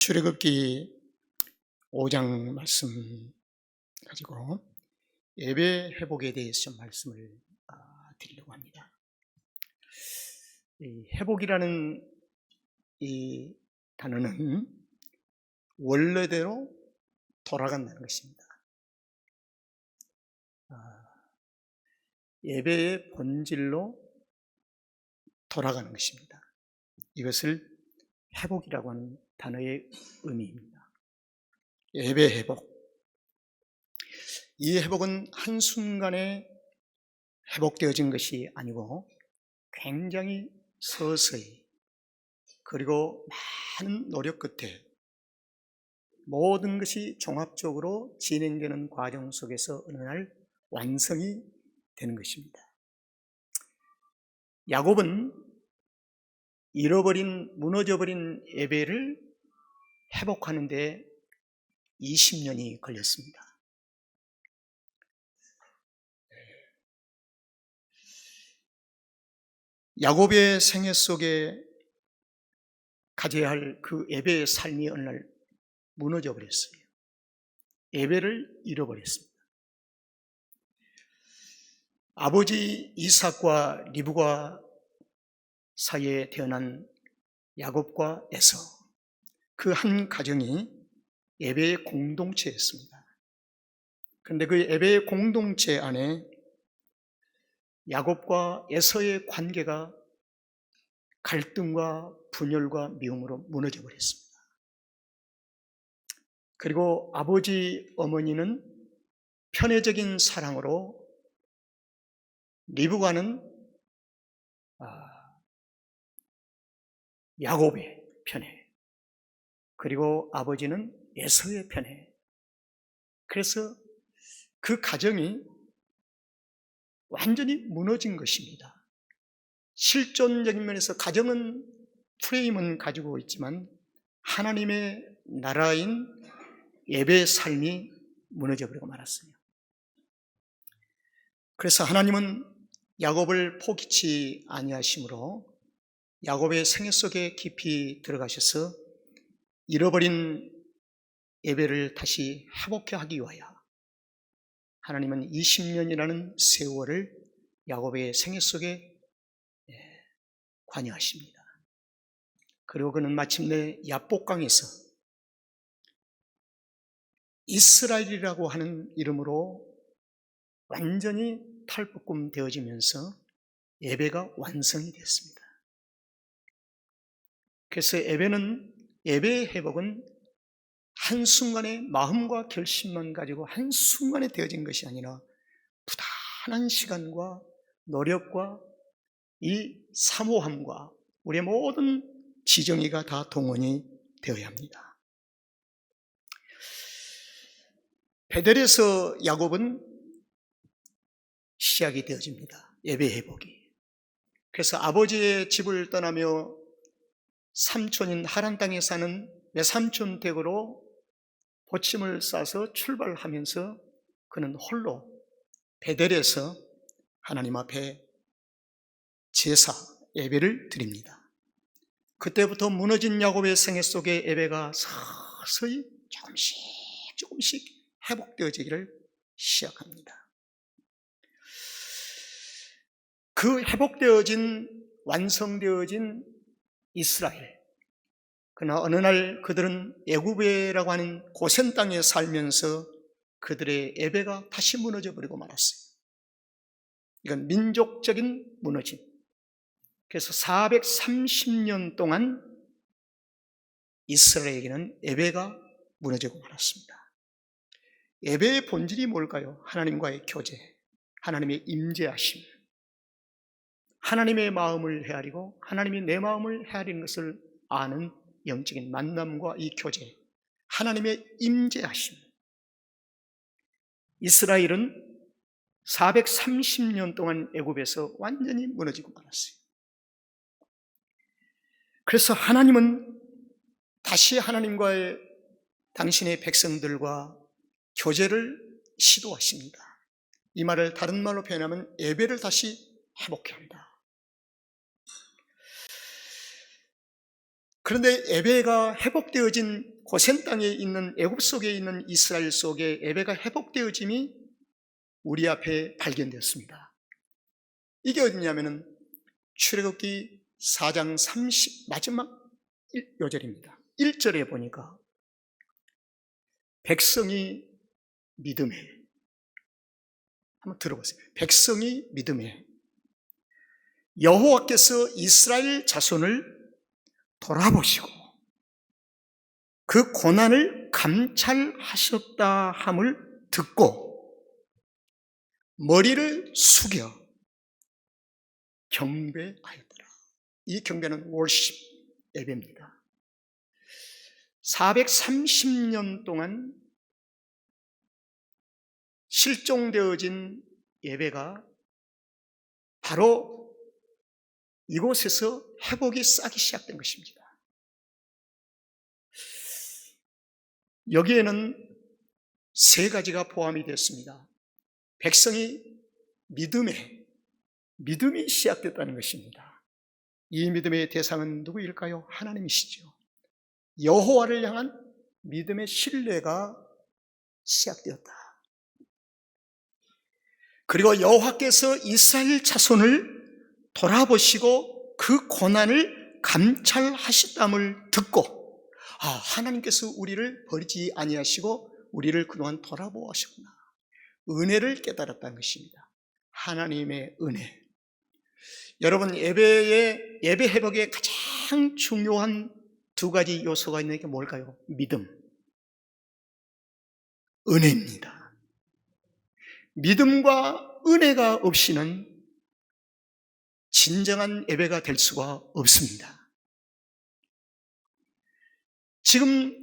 출애굽기 5장 말씀 가지고 예배 회복에 대해서 좀 말씀을 드리려고 합니다. 이 회복이라는 이 단어는 원래대로 돌아간다는 것입니다. 예배의 본질로 돌아가는 것입니다. 이것을 회복이라고 하는 단어의 의미입니다. 예배 회복. 이 회복은 한순간에 회복되어진 것이 아니고 굉장히 서서히 그리고 많은 노력 끝에 모든 것이 종합적으로 진행되는 과정 속에서 어느 날 완성이 되는 것입니다. 야곱은 무너져버린 예배를 회복하는 데 20년이 걸렸습니다. 야곱의 생애 속에 가져야 할 그 예배의 삶이 어느 날 무너져 버렸어요. 예배를 잃어버렸습니다. 아버지 이삭과 리브가 사이에 태어난 야곱과 에서, 그 한 가정이 예배의 공동체였습니다. 그런데 그 예배의 공동체 안에 야곱과 에서의 관계가 갈등과 분열과 미움으로 무너져 버렸습니다. 그리고 아버지 어머니는 편애적인 사랑으로 리브가는 야곱의 편애, 그리고 아버지는 에서의 편애. 그래서 그 가정이 완전히 무너진 것입니다. 실존적인 면에서 가정은 프레임은 가지고 있지만 하나님의 나라인 예배의 삶이 무너져버리고 말았어요. 그래서 하나님은 야곱을 포기치 아니하심으로 야곱의 생애 속에 깊이 들어가셔서 잃어버린 예배를 다시 회복해 하기 위하여 하나님은 20년이라는 세월을 야곱의 생애 속에 관여하십니다. 그리고 그는 마침내 야복강에서 이스라엘이라고 하는 이름으로 완전히 탈북금 되어지면서 예배가 완성이 됐습니다. 그래서 예배의 회복은 한순간에 마음과 결심만 가지고 한순간에 되어진 것이 아니라 부단한 시간과 노력과 이 사모함과 우리의 모든 지정의가 다 동원이 되어야 합니다. 베델에서 야곱은 시작이 되어집니다. 예배 회복이. 그래서 아버지의 집을 떠나며 삼촌인 하란 땅에 사는 외삼촌 댁으로 보침을 싸서 출발하면서 그는 홀로 베델에서 하나님 앞에 제사, 예배를 드립니다. 그때부터 무너진 야곱의 생애 속에 예배가 서서히 조금씩 회복되어지기를 시작합니다. 그 완성되어진 이스라엘, 그러나 어느 날 그들은 애굽이라고 하는 고센 땅에 살면서 그들의 예배가 다시 무너져 버리고 말았어요. 이건 민족적인 무너짐. 그래서 430년 동안 이스라엘에게는 예배가 무너지고 말았습니다. 예배의 본질이 뭘까요? 하나님과의 교제, 하나님의 임재하심, 하나님의 마음을 헤아리고 하나님이 내 마음을 헤아리는 것을 아는 영적인 만남과 이 교제, 하나님의 임재하심. 이스라엘은 430년 동안 애굽에서 완전히 무너지고 말았어요. 그래서 하나님은 다시 하나님과의 당신의 백성들과 교제를 시도하십니다. 이 말을 다른 말로 표현하면 예배를 다시 회복해야 한다. 그런데 예배가 회복되어진 고센 땅에 있는 애굽 속에 있는 이스라엘 속에 예배가 회복되어짐이 우리 앞에 발견되었습니다. 이게 어디냐면은 출애굽기 4장 30 마지막 요절입니다. 1절에 보니까 백성이 믿음에, 한번 들어보세요. 백성이 믿음에 여호와께서 이스라엘 자손을 돌아보시고 그 고난을 감찰하셨다 함을 듣고 머리를 숙여 경배하였더라. 이 경배는 월십, 예배입니다. 430년 동안 실종되어진 예배가 바로 이곳에서 회복이 싸기 시작된 것입니다. 여기에는 세 가지가 포함이 됐습니다. 백성이 믿음이 시작됐다는 것입니다. 이 믿음의 대상은 누구일까요? 하나님이시죠. 여호와를 향한 믿음의 신뢰가 시작되었다. 그리고 여호와께서 이스라엘 자손을 돌아보시고 그 고난을 감찰하셨담을 듣고 하나님께서 우리를 버리지 아니하시고 우리를 그동안 돌아보았구나. 은혜를 깨달았다는 것입니다. 하나님의 은혜. 여러분, 예배 회복의 가장 중요한 두 가지 요소가 있는 게 뭘까요? 믿음, 은혜입니다. 믿음과 은혜가 없이는 진정한 예배가 될 수가 없습니다. 지금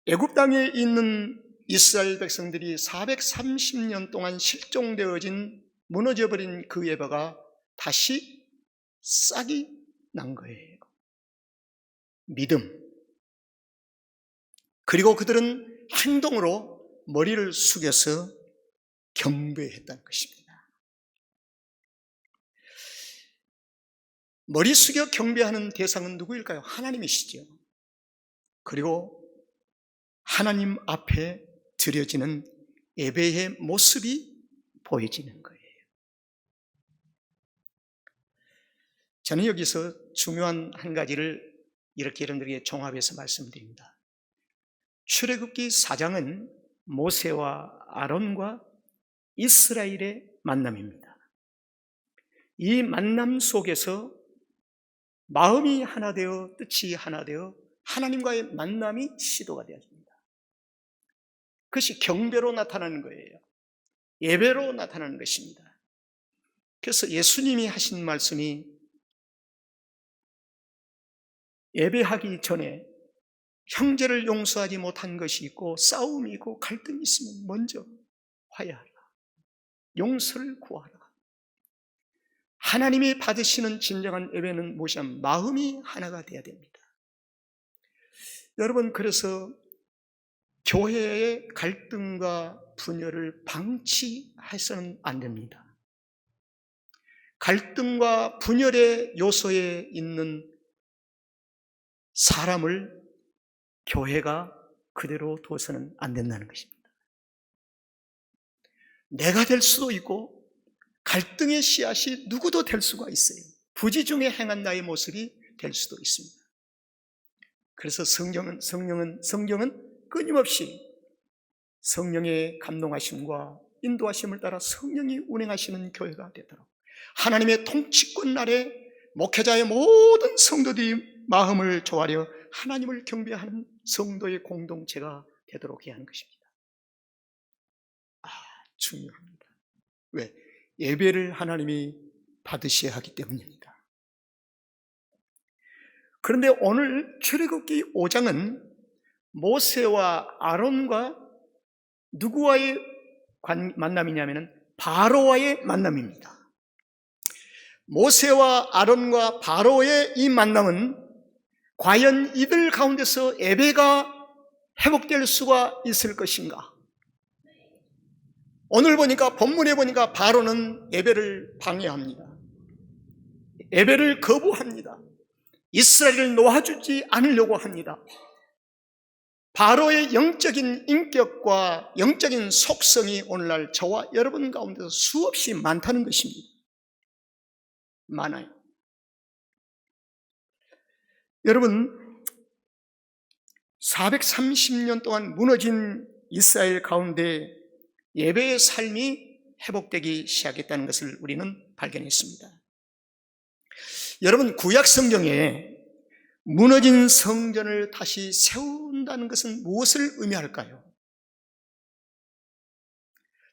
애굽 땅에 있는 이스라엘 백성들이 430년 동안 실종되어진 무너져버린 그 예배가 다시 싹이 난 거예요. 믿음. 그리고 그들은 행동으로 머리를 숙여서 경배했다는 것입니다. 머리 숙여 경배하는 대상은 누구일까요? 하나님이시죠. 그리고 하나님 앞에 드려지는 예배의 모습이 보여지는 거예요. 저는 여기서 중요한 한 가지를 이렇게 여러분들에게 종합해서 말씀드립니다. 출애굽기 4장은 모세와 아론과 이스라엘의 만남입니다. 이 만남 속에서 마음이 하나 되어 뜻이 하나 되어 하나님과의 만남이 시도가 되어집니다. 그것이 경배로 나타나는 거예요. 예배로 나타나는 것입니다. 그래서 예수님이 하신 말씀이 예배하기 전에 형제를 용서하지 못한 것이 있고 싸움이 있고 갈등이 있으면 먼저 화해하라. 용서를 구하라. 하나님이 받으시는 진정한 예배는 무엇이냐면 마음이 하나가 되어야 됩니다. 여러분, 그래서 교회의 갈등과 분열을 방치해서는 안 됩니다. 갈등과 분열의 요소에 있는 사람을 교회가 그대로 둬서는 안 된다는 것입니다. 내가 될 수도 있고 갈등의 씨앗이 누구도 될 수가 있어요. 부지 중에 행한 나의 모습이 될 수도 있습니다. 그래서 성경은 끊임없이 성령의 감동하심과 인도하심을 따라 성령이 운행하시는 교회가 되도록 하나님의 통치권 아래 목회자의 모든 성도들이 마음을 조아려 하나님을 경배하는 성도의 공동체가 되도록 해야 하는 것입니다. 중요합니다. 왜? 예배를 하나님이 받으셔야 하기 때문입니다. 그런데 오늘 출애굽기 5장은 모세와 아론과 누구와의 만남이냐면 바로와의 만남입니다. 모세와 아론과 바로의 이 만남은 과연 이들 가운데서 예배가 회복될 수가 있을 것인가? 오늘 보니까 본문에 보니까 바로는 예배를 방해합니다. 예배를 거부합니다. 이스라엘을 놓아주지 않으려고 합니다. 바로의 영적인 인격과 영적인 속성이 오늘날 저와 여러분 가운데서 수없이 많다는 것입니다. 많아요. 여러분, 430년 동안 무너진 이스라엘 가운데 예배의 삶이 회복되기 시작했다는 것을 우리는 발견했습니다. 여러분, 구약 성경에 무너진 성전을 다시 세운다는 것은 무엇을 의미할까요?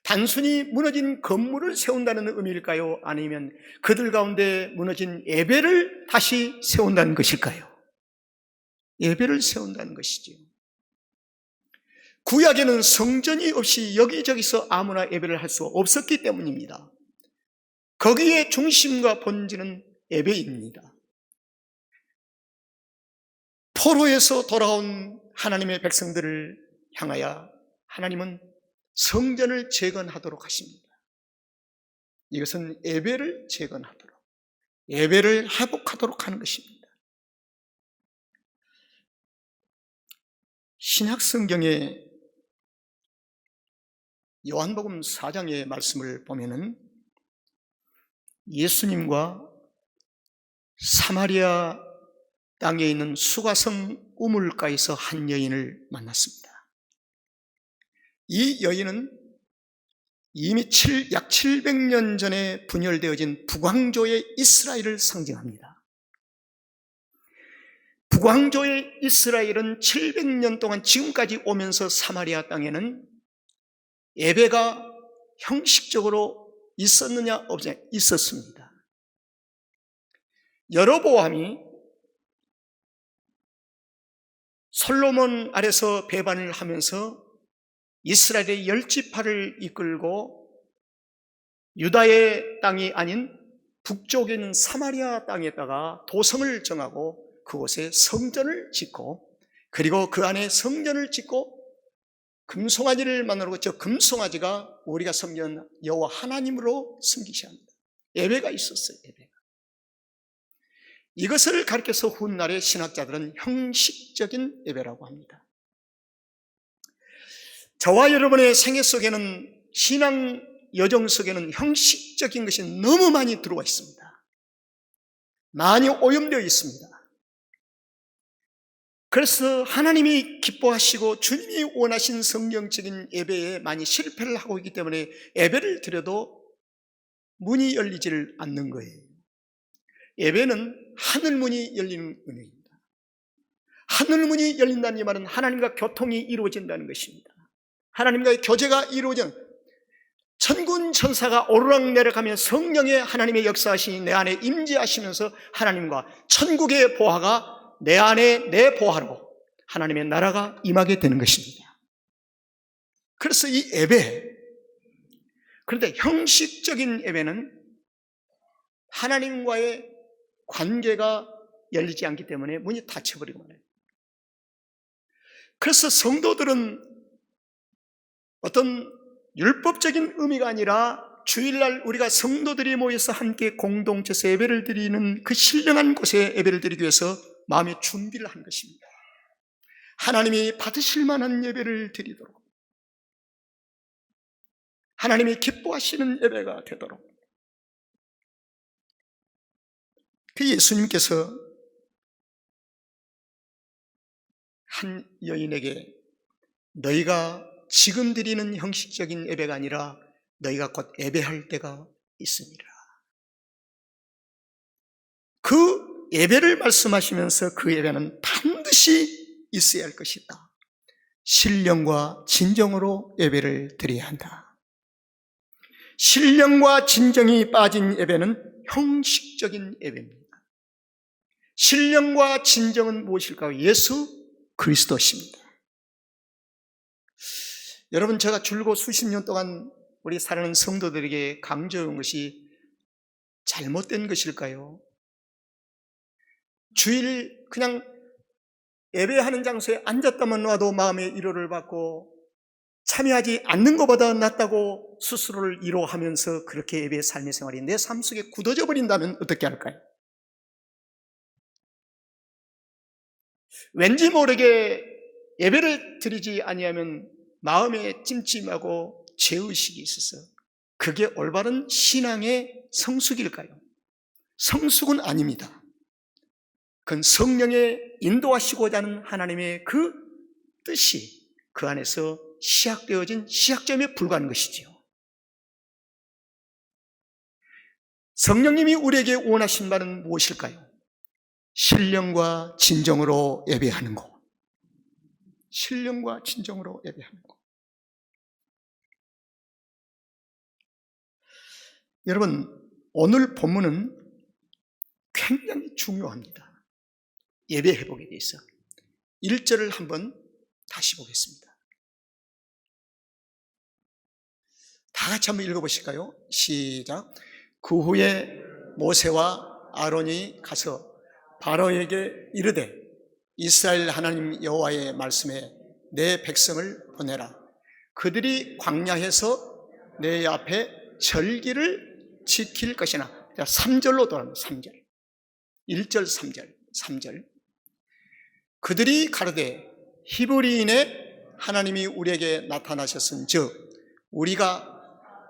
단순히 무너진 건물을 세운다는 의미일까요? 아니면 그들 가운데 무너진 예배를 다시 세운다는 것일까요? 예배를 세운다는 것이지요. 구약에는 성전이 없이 여기저기서 아무나 예배를 할 수 없었기 때문입니다. 거기에 중심과 본질은 예배입니다. 포로에서 돌아온 하나님의 백성들을 향하여 하나님은 성전을 재건하도록 하십니다. 이것은 예배를 재건하도록, 예배를 회복하도록 하는 것입니다. 신약 성경에 요한복음 4장의 말씀을 보면은 예수님과 사마리아 땅에 있는 수가성 우물가에서 한 여인을 만났습니다. 이 여인은 이미 약 700년 전에 분열되어진 북왕조의 이스라엘을 상징합니다. 북왕조의 이스라엘은 700년 동안 지금까지 오면서 사마리아 땅에는 예배가 형식적으로 있었느냐 없느냐 있었습니다. 여로보암이 솔로몬 아래서 배반을 하면서 이스라엘의 10지파를 이끌고 유다의 땅이 아닌 북쪽에 있는 사마리아 땅에다가 도성을 정하고 그곳에 성전을 짓고, 그리고 그 안에 성전을 짓고 금송아지를 만들고, 저 금송아지가 우리가 섬기는 여호와 하나님으로 섬기셔야 합니다. 예배가 있었어요. 예배가. 이것을 가르쳐서 훗날의 신학자들은 형식적인 예배라고 합니다. 저와 여러분의 생애 속에는, 신앙 여정 속에는 형식적인 것이 너무 많이 들어와 있습니다. 많이 오염되어 있습니다. 그래서 하나님이 기뻐하시고 주님이 원하신 성경적인 예배에 많이 실패를 하고 있기 때문에 예배를 드려도 문이 열리지를 않는 거예요. 예배는 하늘문이 열리는 은혜입니다. 하늘문이 열린다는 이 말은 하나님과 교통이 이루어진다는 것입니다. 하나님과의 교제가 이루어진, 천군 천사가 오르락 내려가며 성령의 하나님의 역사하시니 내 안에 임재하시면서 하나님과 천국의 보화가 내 안에, 내 보화로 하나님의 나라가 임하게 되는 것입니다. 그래서 이 예배, 그런데 형식적인 예배는 하나님과의 관계가 열리지 않기 때문에 문이 닫혀버리고 말아요. 그래서 성도들은 어떤 율법적인 의미가 아니라 주일날 우리가 성도들이 모여서 함께 공동체에서 예배를 드리는 그 신령한 곳에 예배를 드리기 위해서 마음의 준비를 한 것입니다. 하나님이 받으실 만한 예배를 드리도록, 하나님이 기뻐하시는 예배가 되도록. 그 예수님께서 한 여인에게 너희가 지금 드리는 형식적인 예배가 아니라 너희가 곧 예배할 때가 있으니라. 그 예배를 말씀하시면서 그 예배는 반드시 있어야 할 것이다. 신령과 진정으로 예배를 드려야 한다. 신령과 진정이 빠진 예배는 형식적인 예배입니다. 신령과 진정은 무엇일까요? 예수 그리스도십니다. 여러분, 제가 줄곧 수십 년 동안 우리 사랑하는 성도들에게 강조한 것이 잘못된 것일까요? 주일 그냥 예배하는 장소에 앉았다만 놔도 마음의 위로를 받고 참여하지 않는 것보다 낫다고 스스로를 위로하면서 그렇게 예배의 삶의 생활이 내 삶 속에 굳어져 버린다면 어떻게 할까요? 왠지 모르게 예배를 드리지 아니하면 마음에 찜찜하고 죄의식이 있어서 그게 올바른 신앙의 성숙일까요? 성숙은 아닙니다. 그건 성령의 인도하시고자 하는 하나님의 그 뜻이 그 안에서 시작되어진 시작점에 불과한 것이지요. 성령님이 우리에게 원하신 바는 무엇일까요? 신령과 진정으로 예배하는 것. 신령과 진정으로 예배하는 것. 여러분, 오늘 본문은 굉장히 중요합니다. 예배 회복에 대해서 1절을 한번 다시 보겠습니다. 다 같이 한번 읽어보실까요? 시작. 그 후에 모세와 아론이 가서 바로에게 이르되 이스라엘 하나님 여호와의 말씀에 내 백성을 보내라. 그들이 광야에서 내 앞에 절기를 지킬 것이나. 자, 3절로 돌아갑니다. 3절. 1절 3절. 그들이 가로되 히브리인의 하나님이 우리에게 나타나셨은즉 우리가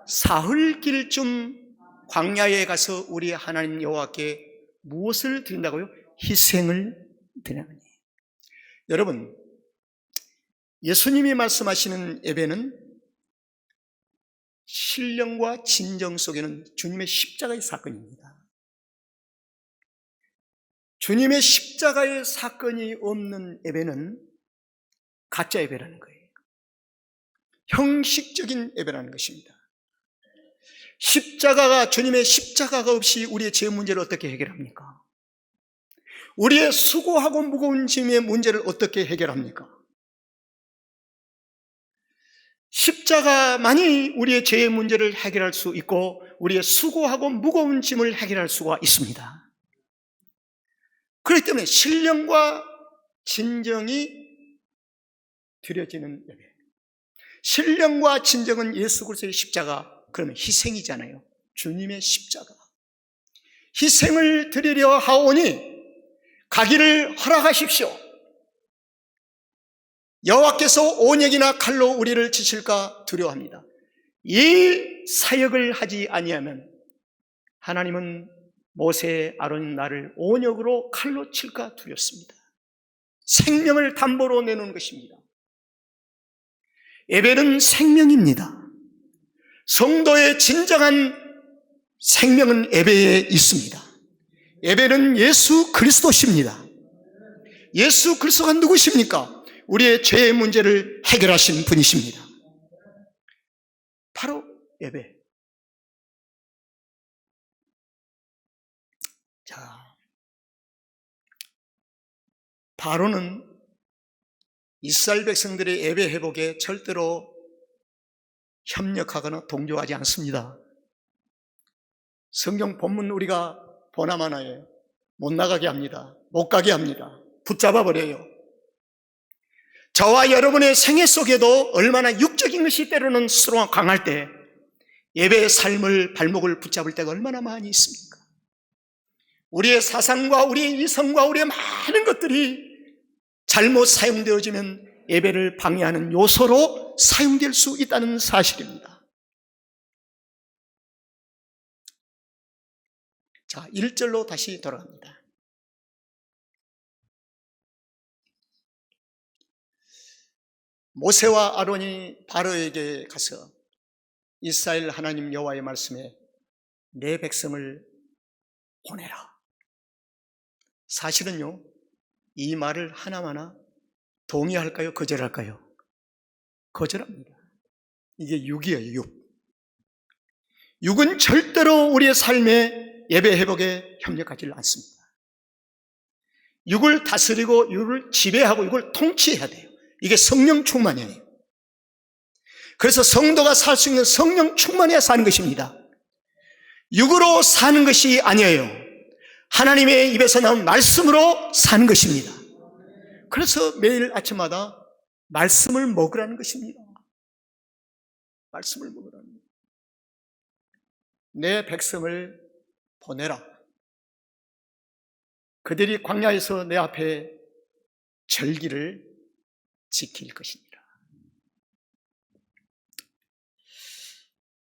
사흘길쯤 광야에 가서 우리 하나님 여호와께 무엇을 드린다고요? 희생을 드리나니. 여러분, 예수님이 말씀하시는 예배는 신령과 진정 속에는 주님의 십자가의 사건입니다. 주님의 십자가의 사건이 없는 예배는 가짜 예배라는 거예요. 형식적인 예배라는 것입니다. 주님의 십자가가 없이 우리의 죄 문제를 어떻게 해결합니까? 우리의 수고하고 무거운 짐의 문제를 어떻게 해결합니까? 십자가만이 우리의 죄의 문제를 해결할 수 있고 우리의 수고하고 무거운 짐을 해결할 수가 있습니다. 그렇기 때문에 신령과 진정이 드려지는 예배. 신령과 진정은 예수 그리스도의 십자가, 그러면 희생이잖아요. 주님의 십자가. 희생을 드리려 하오니 가기를 허락하십시오. 여호와께서 온역이나 칼로 우리를 치실까 두려워합니다. 이 사역을 하지 아니하면 하나님은 모세, 아론 나를 온역으로 칼로 칠까 두렵습니다. 생명을 담보로 내놓은 것입니다. 예배는 생명입니다. 성도의 진정한 생명은 예배에 있습니다. 예배는 예수 그리스도십니다. 예수 그리스도가 누구십니까? 우리의 죄의 문제를 해결하신 분이십니다. 바로 예배. 자, 바로는 이스라엘 백성들의 예배 회복에 절대로 협력하거나 동조하지 않습니다. 성경 본문 우리가 보나마나에 못 나가게 합니다. 못 가게 합니다. 붙잡아 버려요. 저와 여러분의 생애 속에도 얼마나 육적인 것이 때로는 스스로가 강할 때 예배의 삶을 발목을 붙잡을 때가 얼마나 많이 있습니까? 우리의 사상과 우리의 이성과 우리의 많은 것들이 잘못 사용되어지면 예배를 방해하는 요소로 사용될 수 있다는 사실입니다. 자, 1절로 다시 돌아갑니다. 모세와 아론이 바로에게 가서 이스라엘 하나님 여호와의 말씀에 내 백성을 보내라. 사실은요, 이 말을 하나마나 동의할까요? 거절할까요? 거절합니다. 이게 육이에요, 육. 육은 절대로 우리의 삶의 예배 회복에 협력하지 않습니다. 육을 다스리고 육을 지배하고 육을 통치해야 돼요. 이게 성령 충만이에요. 그래서 성도가 살 수 있는 성령 충만해야 사는 것입니다. 육으로 사는 것이 아니에요. 하나님의 입에서 나온 말씀으로 사는 것입니다. 그래서 매일 아침마다 말씀을 먹으라는 것입니다. 말씀을 먹으라는 거예요. 내 백성을 보내라. 그들이 광야에서 내 앞에 절기를 지킬 것이니라.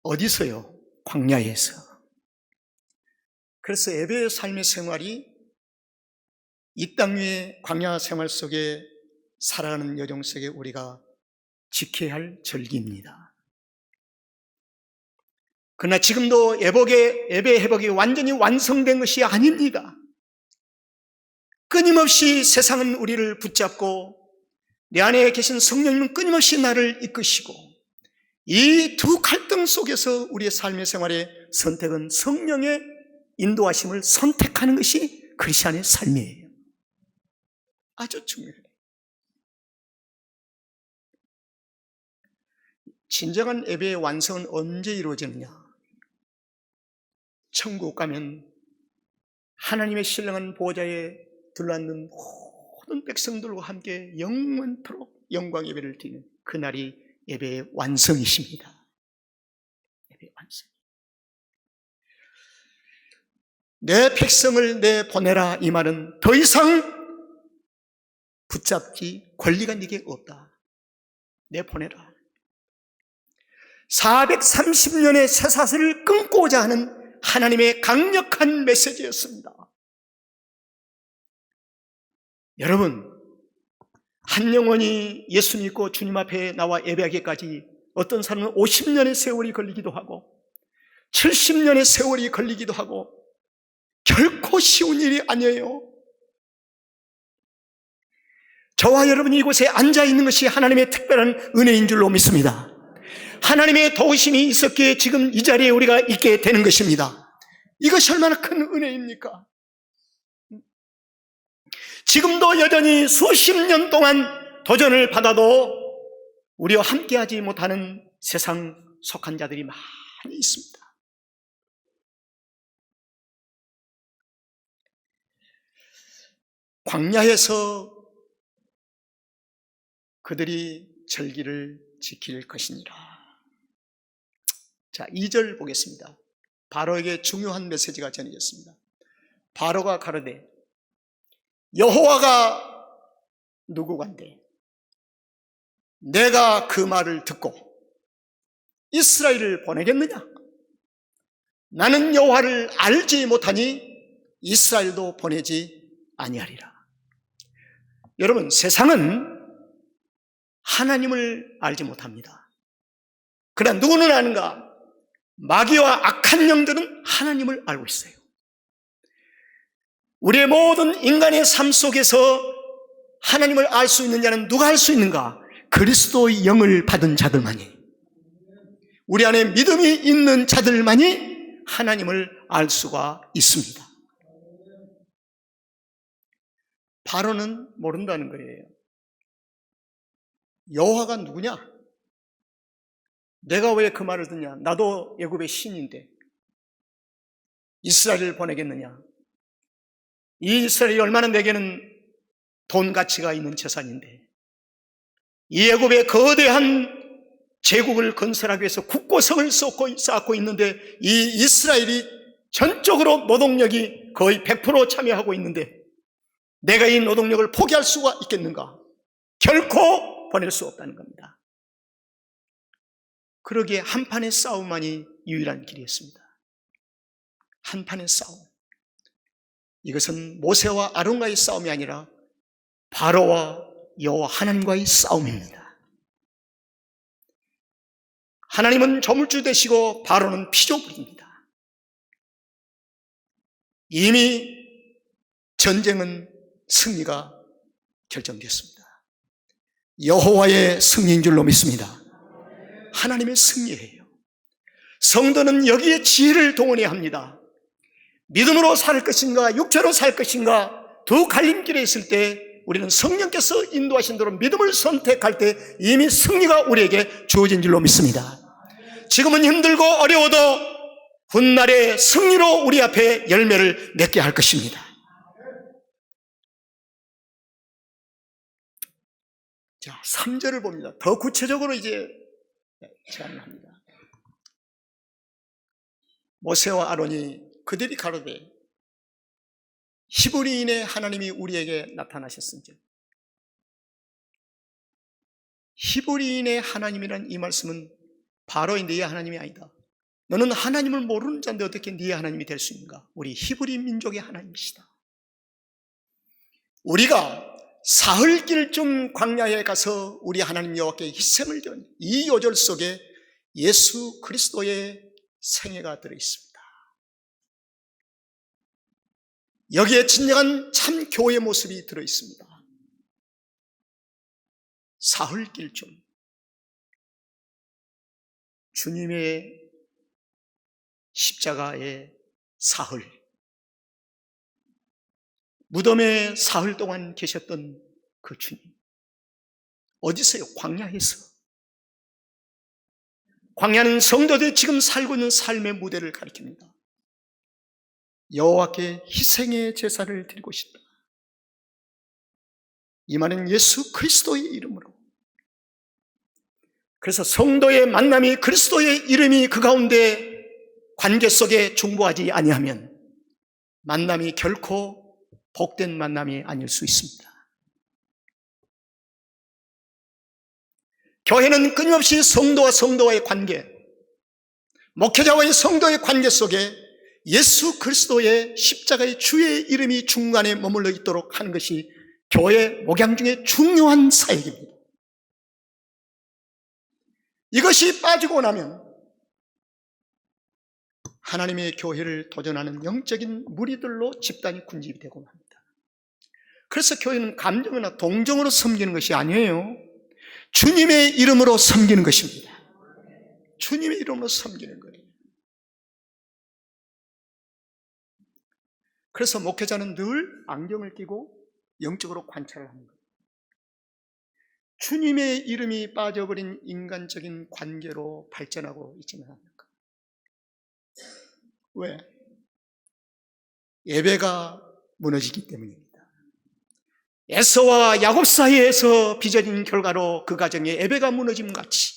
어디서요? 광야에서. 그래서 예배의 삶의 생활이 이 땅 위의 광야 생활 속에 살아가는 여정 속에 우리가 지켜야 할 절기입니다. 그러나 지금도 예배 회복이 완전히 완성된 것이 아닙니다. 끊임없이 세상은 우리를 붙잡고 내 안에 계신 성령님은 끊임없이 나를 이끄시고, 이 두 갈등 속에서 우리의 삶의 생활의 선택은 성령의 인도하심을 선택하는 것이 크리스찬의 삶이에요. 아주 중요해요. 진정한 예배의 완성은 언제 이루어지느냐? 천국 가면 하나님의 신령한 보좌에 들어앉는 모든 백성들과 함께 영원토록 영광 예배를 드리는 그날이 예배의 완성이십니다. 예배의 완성. 내 백성을 내보내라, 이 말은 더 이상 붙잡기 권리가 네게 없다. 내보내라. 430년의 쇠사슬을 끊고자 하는 하나님의 강력한 메시지였습니다. 여러분, 한 영혼이 예수 믿고 주님 앞에 나와 예배하기까지 어떤 사람은 50년의 세월이 걸리기도 하고 70년의 세월이 걸리기도 하고 결코 쉬운 일이 아니에요. 저와 여러분이 이곳에 앉아있는 것이 하나님의 특별한 은혜인 줄로 믿습니다. 하나님의 도우심이 있었기에 지금 이 자리에 우리가 있게 되는 것입니다. 이것이 얼마나 큰 은혜입니까? 지금도 여전히 수십 년 동안 도전을 받아도 우리와 함께하지 못하는 세상 속한 자들이 많이 있습니다. 광야에서 그들이 절기를 지킬 것이니라. 자, 2절 보겠습니다. 바로에게 중요한 메시지가 전해졌습니다. 바로가 가로되 여호와가 누구간데 내가 그 말을 듣고 이스라엘을 보내겠느냐? 나는 여호와를 알지 못하니 이스라엘도 보내지 아니하리라. 여러분, 세상은 하나님을 알지 못합니다. 그러나 누구는 아는가? 마귀와 악한 영들은 하나님을 알고 있어요. 우리의 모든 인간의 삶 속에서 하나님을 알 수 있는 자는 누가 알 수 있는가? 그리스도의 영을 받은 자들만이, 우리 안에 믿음이 있는 자들만이 하나님을 알 수가 있습니다. 바로는 모른다는 거예요. 여호와가 누구냐? 내가 왜 그 말을 듣냐? 나도 애굽의 신인데 이스라엘을 보내겠느냐? 이 이스라엘이 얼마나 내게는 돈 가치가 있는 재산인데, 이 애굽의 거대한 제국을 건설하기 위해서 국고성을 쌓고 있는데 이 이스라엘이 전적으로 노동력이 거의 100% 참여하고 있는데 내가 이 노동력을 포기할 수가 있겠는가? 결코 보낼 수 없다는 겁니다. 그러기에 한판의 싸움만이 유일한 길이었습니다. 한판의 싸움. 이것은 모세와 아론과의 싸움이 아니라 바로와 여호와 하나님과의 싸움입니다. 하나님은 조물주 되시고 바로는 피조물입니다. 이미 전쟁은 승리가 결정되었습니다. 여호와의 승리인 줄로 믿습니다. 하나님의 승리예요. 성도는 여기에 지혜를 동원해야 합니다. 믿음으로 살 것인가 육체로 살 것인가 두 갈림길에 있을 때 우리는 성령께서 인도하신 대로 믿음을 선택할 때 이미 승리가 우리에게 주어진 줄로 믿습니다. 지금은 힘들고 어려워도 훗날의 승리로 우리 앞에 열매를 맺게 할 것입니다. 자, 3절을 봅니다. 더 구체적으로 이제 제안을 합니다. 모세와 아론이 그들이 가로되 히브리인의 하나님이 우리에게 나타나셨은즉 히브리인의 하나님이란 이 말씀은 바로의 네의 하나님이 아니다. 너는 하나님을 모르는 자인데 어떻게 네의 하나님이 될 수 있는가? 우리 히브리 민족의 하나님이시다. 우리가 사흘길쯤 광야에 가서 우리 하나님 여호와께 희생을 드린 이 요절 속에 예수 그리스도의 생애가 들어있습니다. 여기에 진정한 참 교회의 모습이 들어있습니다. 사흘길쯤 주님의 십자가의 사흘, 무덤에 사흘 동안 계셨던 그 주님, 어디서요? 광야에서. 광야는 성도들이 지금 살고 있는 삶의 무대를 가리킵니다. 여호와께 희생의 제사를 드리고 싶다. 이 말은 예수 그리스도의 이름으로. 그래서 성도의 만남이, 그리스도의 이름이 그 가운데 관계 속에 중보하지 아니하면 만남이 결코 복된 만남이 아닐 수 있습니다. 교회는 끊임없이 성도와 성도와의 관계, 목회자와의 성도의 관계 속에 예수 그리스도의 십자가의 주의 이름이 중간에 머물러 있도록 하는 것이 교회 목양 중에 중요한 사역입니다. 이것이 빠지고 나면 하나님의 교회를 도전하는 영적인 무리들로 집단이 군집이 되고 맙니다. 그래서 교회는 감정이나 동정으로 섬기는 것이 아니에요. 주님의 이름으로 섬기는 것입니다. 주님의 이름으로 섬기는 거예요. 그래서 목회자는 늘 안경을 끼고 영적으로 관찰을 하는 거예요. 주님의 이름이 빠져버린 인간적인 관계로 발전하고 있지는 않을까? 왜? 예배가 무너지기 때문입니다. 에서와 야곱 사이에서 빚어진 결과로 그 가정에 예배가 무너짐 같이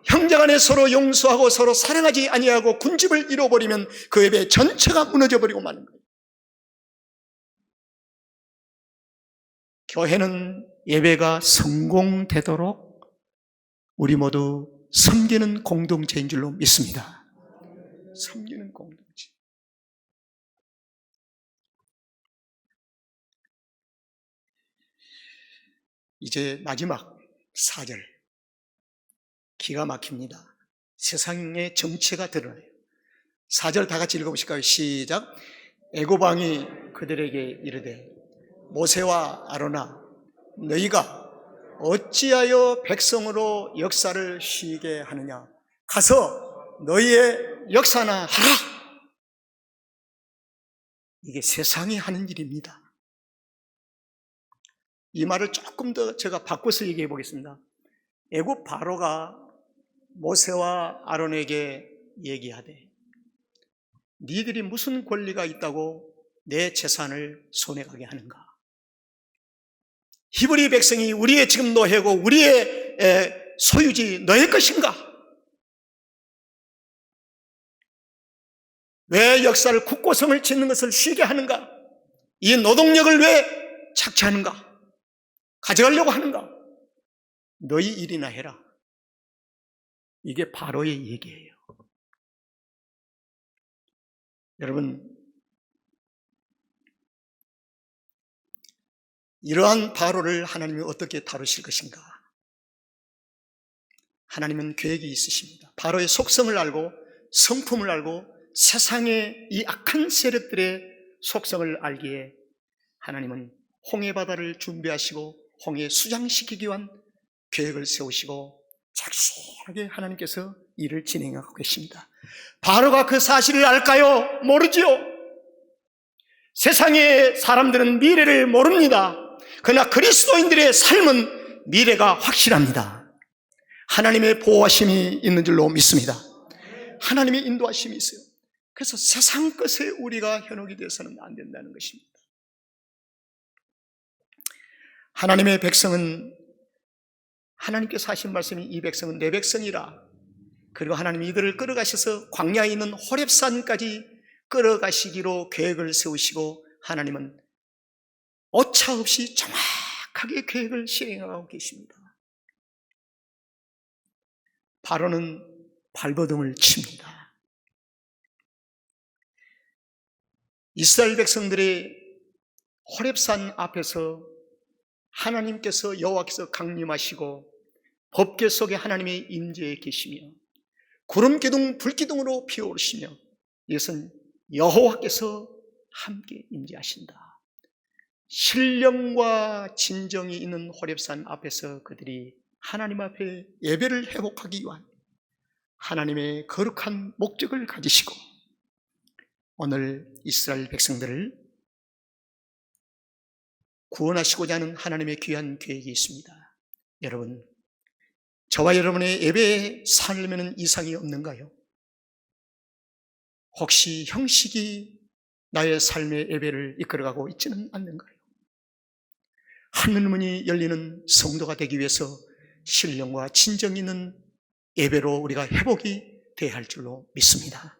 형제간에 서로 용서하고 서로 사랑하지 아니하고 군집을 잃어버리면 그 예배 전체가 무너져버리고 마는 거예요. 교회는 예배가 성공되도록 우리 모두 섬기는 공동체인 줄로 믿습니다. 섬기는 공동체. 이제 마지막 4절, 기가 막힙니다. 세상의 정체가 드러나요. 4절 다 같이 읽어보실까요? 시작. 애굽 왕이 그들에게 이르되 모세와 아론아, 너희가 어찌하여 백성으로 역사를 쉬게 하느냐? 가서 너희의 역사나 하라. 이게 세상이 하는 일입니다. 이 말을 조금 더 제가 바꿔서 얘기해 보겠습니다. 애굽 바로가 모세와 아론에게 얘기하되 니들이 무슨 권리가 있다고 내 재산을 손해가게 하는가? 히브리 백성이 우리의 지금 노예고 우리의 소유지 너의 것인가? 왜 역사를 국고성을 짓는 것을 쉬게 하는가? 이 노동력을 왜 착취하는가? 가져가려고 하는가? 너희 일이나 해라. 이게 바로의 얘기예요. 여러분, 이러한 바로를 하나님이 어떻게 다루실 것인가? 하나님은 계획이 있으십니다. 바로의 속성을 알고 성품을 알고 세상의 이 악한 세력들의 속성을 알기에 하나님은 홍해바다를 준비하시고 홍해 수장시키기 위한 계획을 세우시고 착실하게 하나님께서 일을 진행하고 계십니다. 바로가 그 사실을 알까요? 모르지요. 세상의 사람들은 미래를 모릅니다. 그러나 그리스도인들의 삶은 미래가 확실합니다. 하나님의 보호하심이 있는 줄로 믿습니다. 하나님의 인도하심이 있어요. 그래서 세상 것에 우리가 현혹이 되어서는 안 된다는 것입니다. 하나님의 백성은, 하나님께서 하신 말씀이 이 백성은 내 백성이라. 그리고 하나님이 이들을 끌어가셔서 광야에 있는 호렙산까지 끌어가시기로 계획을 세우시고 하나님은 오차 없이 정확하게 계획을 실행하고 계십니다. 바로는 발버둥을 칩니다. 이스라엘 백성들의 호렙산 앞에서 하나님께서 여호와께서 강림하시고 법궤 속에 하나님의 임재에 계시며 구름기둥 불기둥으로 피어오르시며 이것은 여호와께서 함께 임재하신다. 신령과 진정이 있는 호렙산 앞에서 그들이 하나님 앞에 예배를 회복하기 위한 하나님의 거룩한 목적을 가지시고 오늘 이스라엘 백성들을 구원하시고자 하는 하나님의 귀한 계획이 있습니다. 여러분, 저와 여러분의 예배에 삶에는 이상이 없는가요? 혹시 형식이 나의 삶의 예배를 이끌어가고 있지는 않는가요? 하늘문이 열리는 성도가 되기 위해서 신령과 진정 있는 예배로 우리가 회복이 돼야 할 줄로 믿습니다.